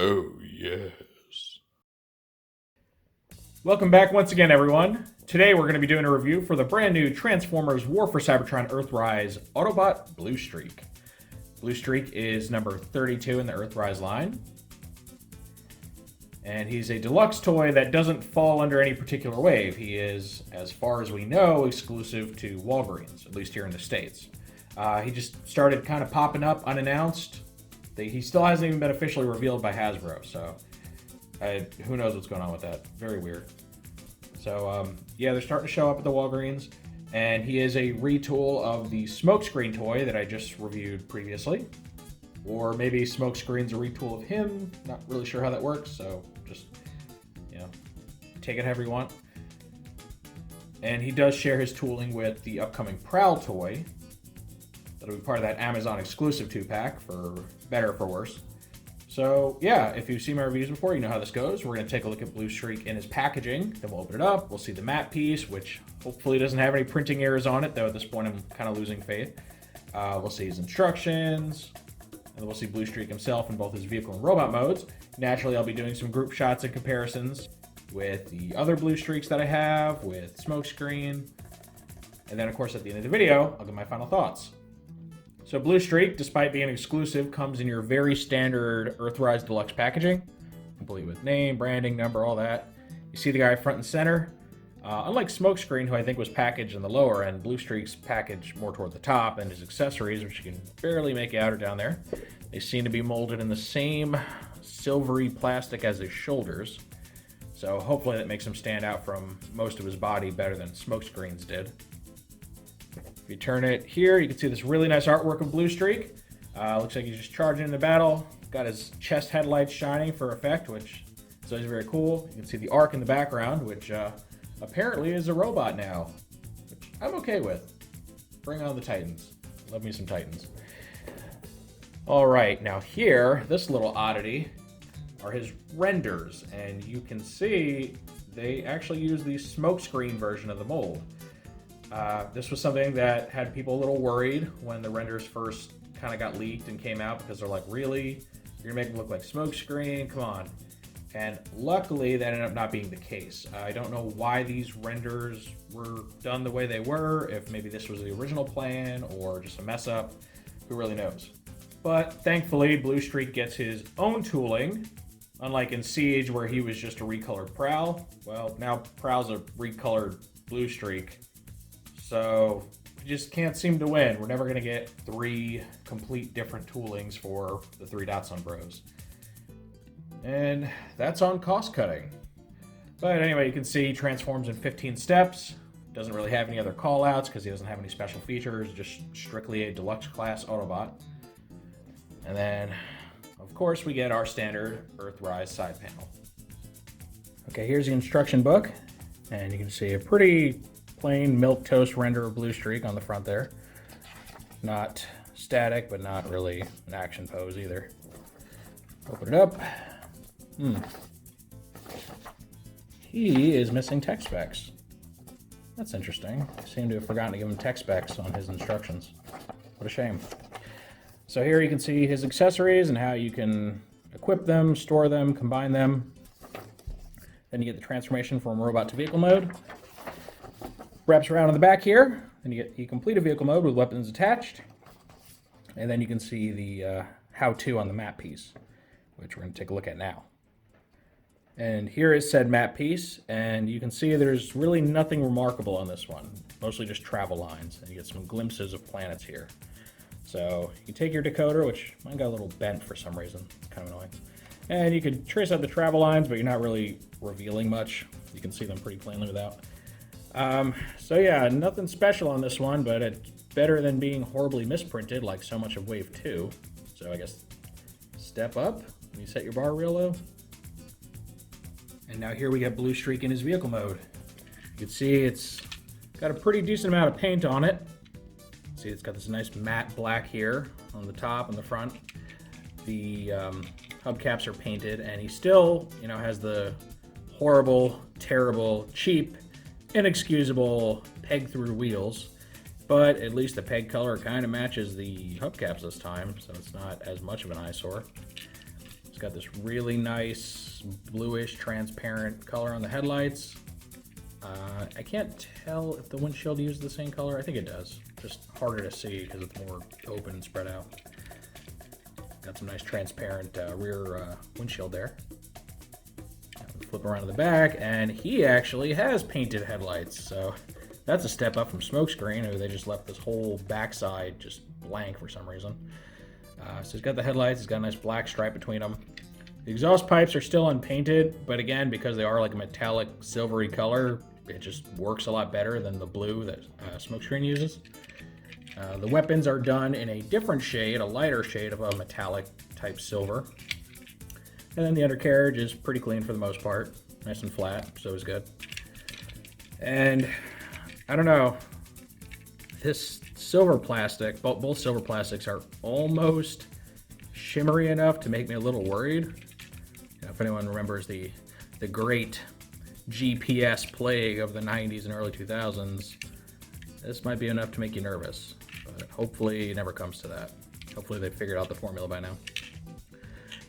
Oh, yes. Welcome back once again, everyone. Today we're going to be doing a review for the brand new Transformers War for Cybertron Earthrise Autobot Bluestreak. Bluestreak is number 32 in the Earthrise line. And he's a deluxe toy that doesn't fall under any particular wave. He is, as far as we know, exclusive to Walgreens, at least here in the States. He just started kind of popping up unannounced. He still hasn't even been officially revealed by Hasbro, so who knows what's going on with that. Very weird. So, yeah, they're starting to show up at the Walgreens, and he is a retool of the Smokescreen toy that I just reviewed previously. Or maybe Smokescreen's a retool of him. Not really sure how that works, so just, take it however you want. And he does share his tooling with the upcoming Prowl toy. That'll be part of that Amazon exclusive 2-pack, for better or for worse. So, yeah, if you've seen my reviews before, you know how this goes. We're going to take a look at Bluestreak in his packaging. Then we'll open it up. We'll see the matte piece, which hopefully doesn't have any printing errors on it, though at this point I'm kind of losing faith. We'll see his instructions. And we'll see Bluestreak himself in both his vehicle and robot modes. Naturally, I'll be doing some group shots and comparisons with the other Bluestreaks that I have, with Smokescreen. And then, of course, at the end of the video, I'll give my final thoughts. So Bluestreak, despite being exclusive, comes in your very standard Earthrise Deluxe packaging, complete with name, branding, number, all that. You see the guy front and center. Unlike Smokescreen, who I think was packaged in the lower end, Bluestreak's packaged more toward the top, and his accessories, which you can barely make out, are down there. They seem to be molded in the same silvery plastic as his shoulders, so hopefully that makes him stand out from most of his body better than Smokescreen's did. If you turn it here, you can see this really nice artwork of Bluestreak. Looks like he's just charging into battle. Got his chest headlights shining for effect, which is always very cool. You can see the arc in the background, which apparently is a robot now, which I'm okay with. Bring on the Titans. Love me some Titans. All right, now here, this little oddity are his renders, and you can see they actually use the Smokescreen version of the mold. This was something that had people a little worried when the renders first kind of got leaked and came out, because they're like, really? You're gonna make them look like Smokescreen? Come on. And luckily, that ended up not being the case. I don't know why these renders were done the way they were, if maybe this was the original plan or just a mess up, who really knows. But thankfully, Bluestreak gets his own tooling, unlike in Siege where he was just a recolored Prowl. Well, now Prowl's a recolored Bluestreak. So, we just can't seem to win. We're never going to get 3 complete different toolings for the 3 Dotson Bros. And that's on cost cutting. But anyway, you can see he transforms in 15 steps. Doesn't really have any other callouts because he doesn't have any special features, just strictly a deluxe class Autobot. And then, of course, we get our standard Earthrise side panel. Okay, here's the instruction book. And you can see a pretty plain milquetoast render of Bluestreak on the front there. Not static, but not really an action pose either. Open it up. He is missing tech specs. That's interesting. I seem to have forgotten to give him tech specs on his instructions. What a shame. So here you can see his accessories and how you can equip them, store them, combine them. Then you get the transformation from robot to vehicle mode. Wraps around on the back here, and you complete a vehicle mode with weapons attached. And then you can see the how-to on the map piece, which we're going to take a look at now. And here is said map piece, and you can see there's really nothing remarkable on this one. Mostly just travel lines, and you get some glimpses of planets here. So you take your decoder, which mine got a little bent for some reason. It's kind of annoying. And you can trace out the travel lines, but you're not really revealing much. You can see them pretty plainly without. So yeah, nothing special on this one, but it's better than being horribly misprinted like so much of Wave 2. So I guess step up. You set your bar real low. And now here we get Bluestreak in his vehicle mode. You can see it's got a pretty decent amount of paint on it. See, it's got this nice matte black here on the top and the front. The hubcaps are painted, and he still, has the horrible, terrible, cheap, inexcusable peg-through wheels. But at least the peg color kind of matches the hubcaps this time, so it's not as much of an eyesore. It's got this really nice bluish transparent color on the headlights. I can't tell if the windshield uses the same color. I think it does. Just harder to see because it's more open and spread out. Got some nice transparent rear windshield there. Flip around to the back, and he actually has painted headlights. So that's a step up from Smokescreen, who they just left this whole backside just blank for some reason. So he's got the headlights. He's got a nice black stripe between them. The exhaust pipes are still unpainted, but again, because they are like a metallic silvery color, it just works a lot better than the blue that Smokescreen uses. The weapons are done in a different shade, a lighter shade of a metallic type silver. And then the undercarriage is pretty clean for the most part. Nice and flat, so it's good. And I don't know, this silver plastic, both silver plastics are almost shimmery enough to make me a little worried. You know, if anyone remembers the great GPS plague of the 90s and early 2000s, this might be enough to make you nervous. But hopefully it never comes to that. Hopefully they figured out the formula by now.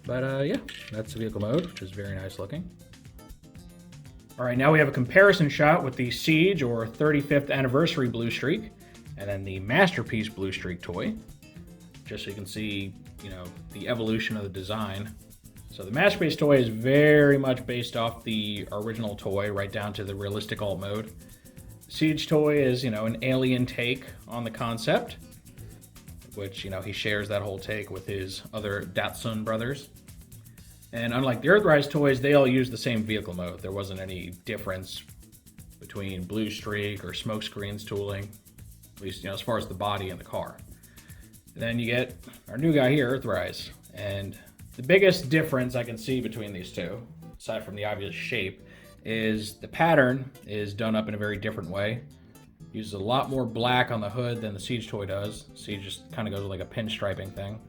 But yeah, that's the vehicle mode, which is very nice looking. All right, now we have a comparison shot with the Siege or 35th Anniversary Bluestreak, and then the Masterpiece Bluestreak toy, just so you can see, you know, the evolution of the design. So the Masterpiece toy is very much based off the original toy, right down to the realistic alt mode. The Siege toy is, you know, an alien take on the concept, which, you know, he shares that whole take with his other Datsun brothers. And unlike the Earthrise toys, they all use the same vehicle mode. There wasn't any difference between Bluestreak or Smokescreen's tooling, at least, you know, as far as the body and the car. And then you get our new guy here, Earthrise. And the biggest difference I can see between these two, aside from the obvious shape, is the pattern is done up in a very different way. Uses a lot more black on the hood than the Siege toy does. Siege just kind of goes with like a pinstriping thing.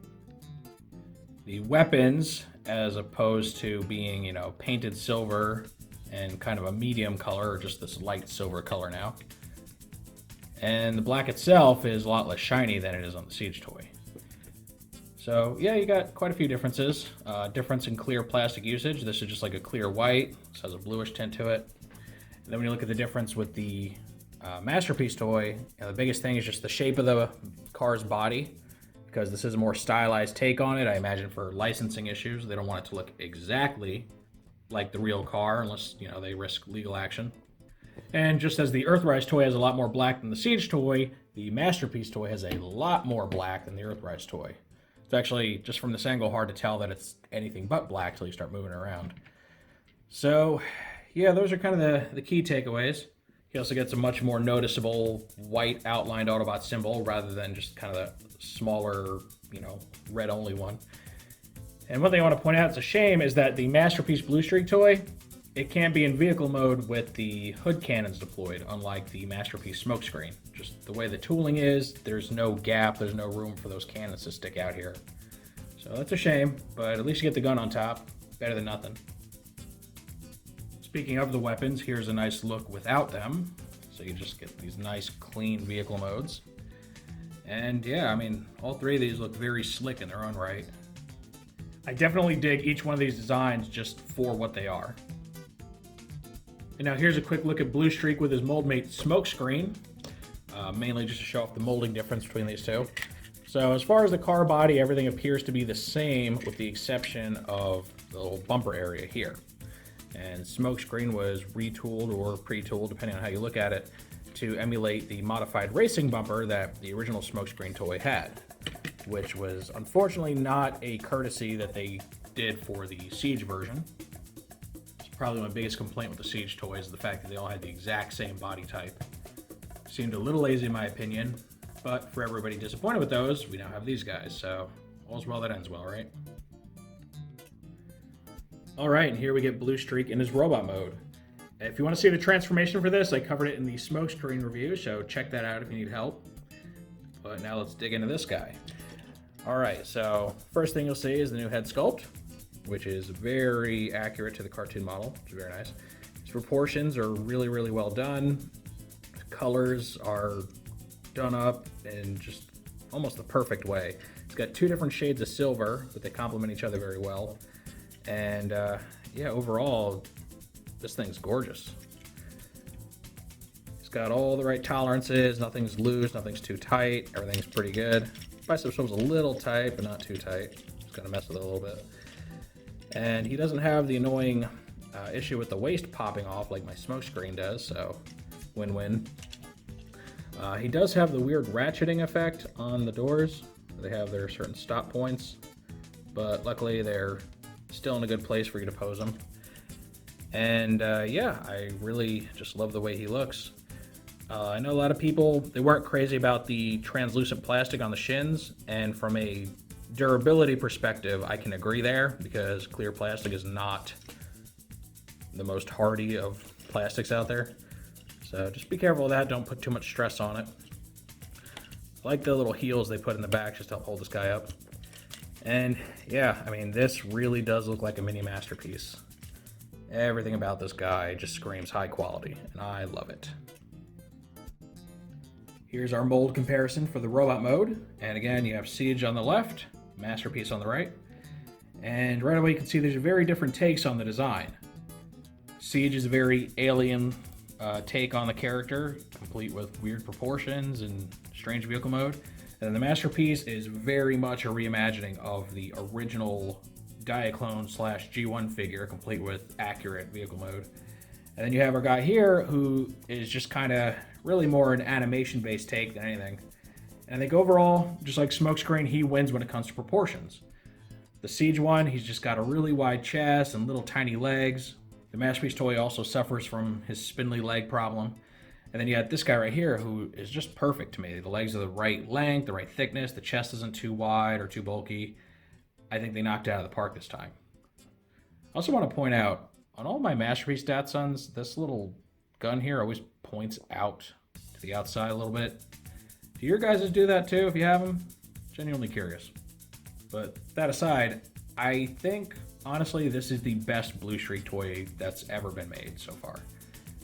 The weapons, as opposed to being, you know, painted silver and kind of a medium color, or just this light silver color now. And the black itself is a lot less shiny than it is on the Siege toy. So yeah, you got quite a few differences. Difference in clear plastic usage. This is just like a clear white, so has a bluish tint to it. And then when you look at the difference with the Masterpiece toy, you know, the biggest thing is just the shape of the car's body, because this is a more stylized take on it. I imagine for licensing issues, they don't want it to look exactly like the real car unless, you know, they risk legal action. And just as the Earthrise toy has a lot more black than the Siege toy, the Masterpiece toy has a lot more black than the Earthrise toy. It's actually, just from this angle, hard to tell that it's anything but black till you start moving around. So yeah, those are kind of the key takeaways. He also gets a much more noticeable white outlined Autobot symbol rather than just kind of the smaller, you know, red only one. And one thing I want to point out, it's a shame, is that the Masterpiece Bluestreak toy, it can't be in vehicle mode with the hood cannons deployed, unlike the Masterpiece Smokescreen. Just the way the tooling is, there's no gap, there's no room for those cannons to stick out here. So that's a shame, but at least you get the gun on top. Better than nothing. Speaking of the weapons, here's a nice look without them. So you just get these nice clean vehicle modes. And yeah, I mean, all three of these look very slick in their own right. I definitely dig each one of these designs just for what they are. And now here's a quick look at Bluestreak with his mold mate Smokescreen. Mainly just to show off the molding difference between these two. So as far as the car body, everything appears to be the same with the exception of the little bumper area here. And Smokescreen was retooled or pre-tooled, depending on how you look at it, to emulate the modified racing bumper that the original Smokescreen toy had, which was unfortunately not a courtesy that they did for the Siege version. It's probably my biggest complaint with the Siege toys is the fact that they all had the exact same body type. Seemed a little lazy in my opinion, but for everybody disappointed with those, we now have these guys, so all's well that ends well, right? Alright, and here we get Bluestreak in his robot mode. If you want to see the transformation for this, I covered it in the Smokescreen review, so check that out if you need help. But now let's dig into this guy. Alright, so first thing you'll see is the new head sculpt, which is very accurate to the cartoon model, which is very nice. His proportions are really, really well done. The colors are done up in just almost the perfect way. It's got two different shades of silver, but they complement each other very well. And yeah, overall, this thing's gorgeous. It's got all the right tolerances. Nothing's loose, nothing's too tight. Everything's pretty good. Biceps was a little tight, but not too tight. Just gonna mess with it a little bit. And he doesn't have the annoying issue with the waist popping off like my smokescreen does, so win-win. He does have the weird ratcheting effect on the doors. They have their certain stop points, but luckily they're still in a good place for you to pose them. And yeah, I really just love the way he looks. I know a lot of people, they weren't crazy about the translucent plastic on the shins, and from a durability perspective, I can agree there, because clear plastic is not the most hardy of plastics out there. So just be careful of that, don't put too much stress on it. I like the little heels they put in the back just to help hold this guy up. And yeah, I mean, this really does look like a mini masterpiece. Everything about this guy just screams high quality, and I love it. Here's our mold comparison for the robot mode. And again, you have Siege on the left, Masterpiece on the right. And right away you can see there's very different takes on the design. Siege is a very alien take on the character, complete with weird proportions and strange vehicle mode. And then the Masterpiece is very much a reimagining of the original Diaclone / G1 figure, complete with accurate vehicle mode. And then you have our guy here who is just kind of really more an animation-based take than anything. And I think overall, just like Smokescreen, he wins when it comes to proportions. The Siege one, he's just got a really wide chest and little tiny legs. The Masterpiece toy also suffers from his spindly leg problem. And then you got this guy right here who is just perfect to me. The legs are the right length, the right thickness, the chest isn't too wide or too bulky. I think they knocked it out of the park this time. I also want to point out, on all my Masterpiece Datsons, this little gun here always points out to the outside a little bit. Do your guys do that too if you have them? Genuinely curious. But that aside, I think, honestly, this is the best Bluestreak toy that's ever been made so far.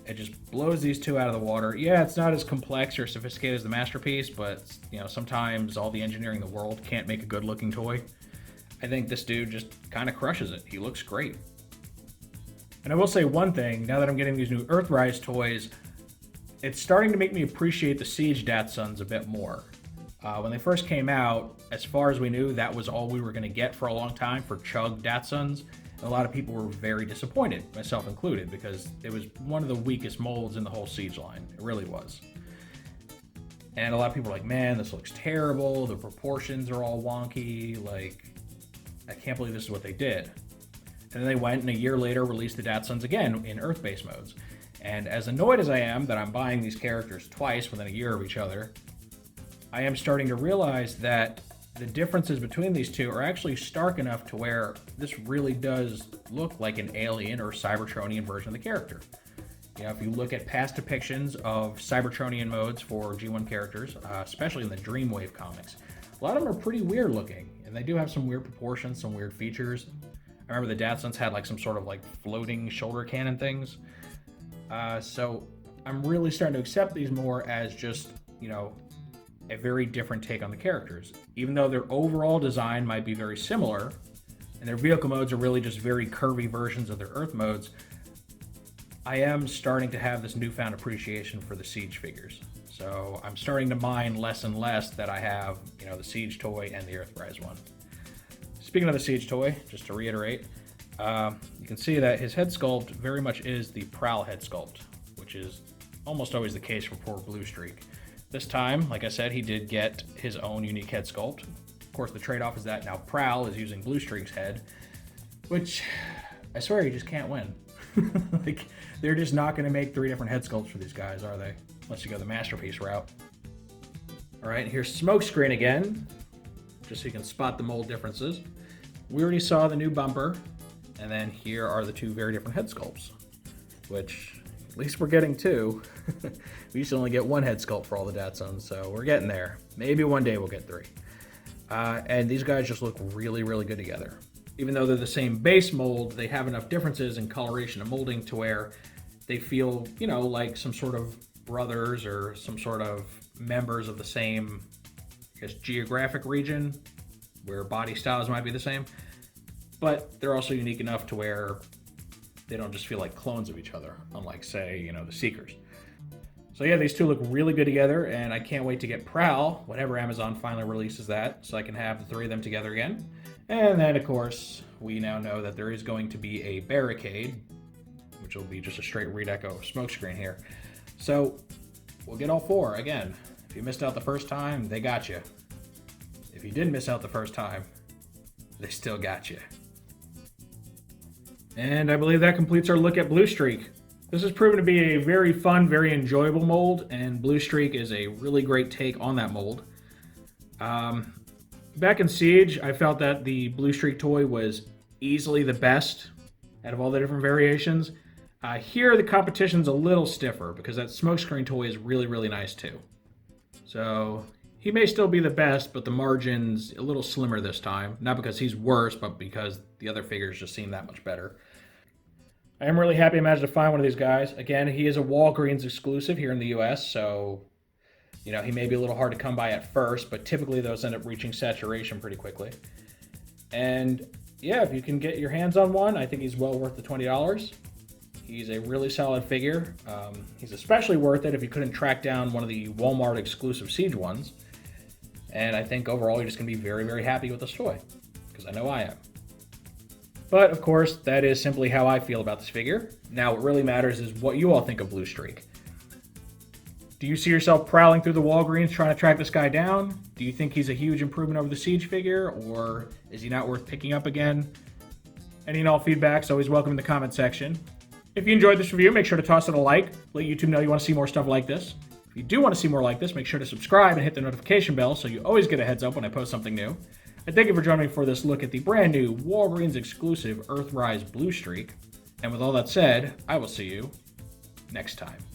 It just blows these two out of the water. Yeah, it's not as complex or sophisticated as the Masterpiece, but you know, sometimes all the engineering in the world can't make a good looking toy. I think this dude just kind of crushes it. He looks great. And I will say one thing, now that I'm getting these new Earthrise toys, it's starting to make me appreciate the Siege Datsons a bit more. When they first came out, as far as we knew, that was all we were going to get for a long time for Chug Datsons. And a lot of people were very disappointed, myself included, because it was one of the weakest molds in the whole Siege line. It really was. And a lot of people were like, man, this looks terrible. The proportions are all wonky. Like, I can't believe this is what they did. And then they went and a year later released the Datsons again in Earth-based modes. And as annoyed as I am that I'm buying these characters twice within a year of each other, I am starting to realize that the differences between these two are actually stark enough to where this really does look like an alien or Cybertronian version of the character. You know, if you look at past depictions of Cybertronian modes for G1 characters, especially in the Dreamwave comics, a lot of them are pretty weird looking, and they do have some weird proportions, some weird features. I remember the Datsons had like some sort of like floating shoulder cannon things. So I'm really starting to accept these more as just, you know, a very different take on the characters. Even though their overall design might be very similar, and their vehicle modes are really just very curvy versions of their Earth modes, I am starting to have this newfound appreciation for the Siege figures. So I'm starting to mind less and less that I have, you know, the Siege toy and the Earthrise one. Speaking of the Siege toy, just to reiterate, you can see that his head sculpt very much is the Prowl head sculpt, which is almost always the case for poor Bluestreak. This time, like I said, he did get his own unique head sculpt. Of course, the trade-off is that now Prowl is using Bluestreak's head, which I swear you just can't win. Like, they're just not going to make 3 different head sculpts for these guys, are they? Unless you go the Masterpiece route. All right, here's Smokescreen again, just so you can spot the mold differences. We already saw the new bumper, and then here are the 2 very different head sculpts, which at least we're getting 2. We used to only get 1 head sculpt for all the Datsons, so we're getting there. Maybe one day we'll get 3. And these guys just look really, really good together. Even though they're the same base mold, they have enough differences in coloration and molding to where they feel, you know, like some sort of brothers or some sort of members of the same, I guess, geographic region where body styles might be the same. but they're also unique enough to where they don't just feel like clones of each other, unlike, say, the Seekers. So yeah, these two look really good together, and I can't wait to get Prowl whenever Amazon finally releases that, so I can have the three of them together again. And then, of course, we now know that there is going to be a Barricade, which will be just a straight redeco of Smokescreen here. So we'll get all four again. If you missed out the first time, they got you. If you didn't miss out the first time, they still got you. And I believe that completes our look at Bluestreak. This has proven to be a very fun, very enjoyable mold, and Bluestreak is a really great take on that mold. Back in Siege, I felt that the Bluestreak toy was easily the best out of all the different variations. Here, the competition's a little stiffer because that Smokescreen toy is really, really nice too. So he may still be the best, but the margin's a little slimmer this time. Not because he's worse, but because the other figures just seem that much better. I am really happy I managed to find one of these guys. Again, he is a Walgreens exclusive here in the US, so he may be a little hard to come by at first, but typically those end up reaching saturation pretty quickly. And yeah, if you can get your hands on one, I think he's well worth the $20. He's a really solid figure. He's especially worth it if you couldn't track down one of the Walmart exclusive Siege ones. And I think overall you're just going to be very, very happy with this toy, because I know I am. But, of course, that is simply how I feel about this figure. Now, what really matters is what you all think of Bluestreak. Do you see yourself prowling through the Walgreens trying to track this guy down? Do you think he's a huge improvement over the Siege figure, or is he not worth picking up again? Any and all feedback is always welcome in the comment section. If you enjoyed this review, make sure to toss it a like. Let YouTube know you want to see more stuff like this. If you do want to see more like this, make sure to subscribe and hit the notification bell so you always get a heads up when I post something new. And thank you for joining me for this look at the brand new Walgreens exclusive Earthrise Bluestreak. And with all that said, I will see you next time.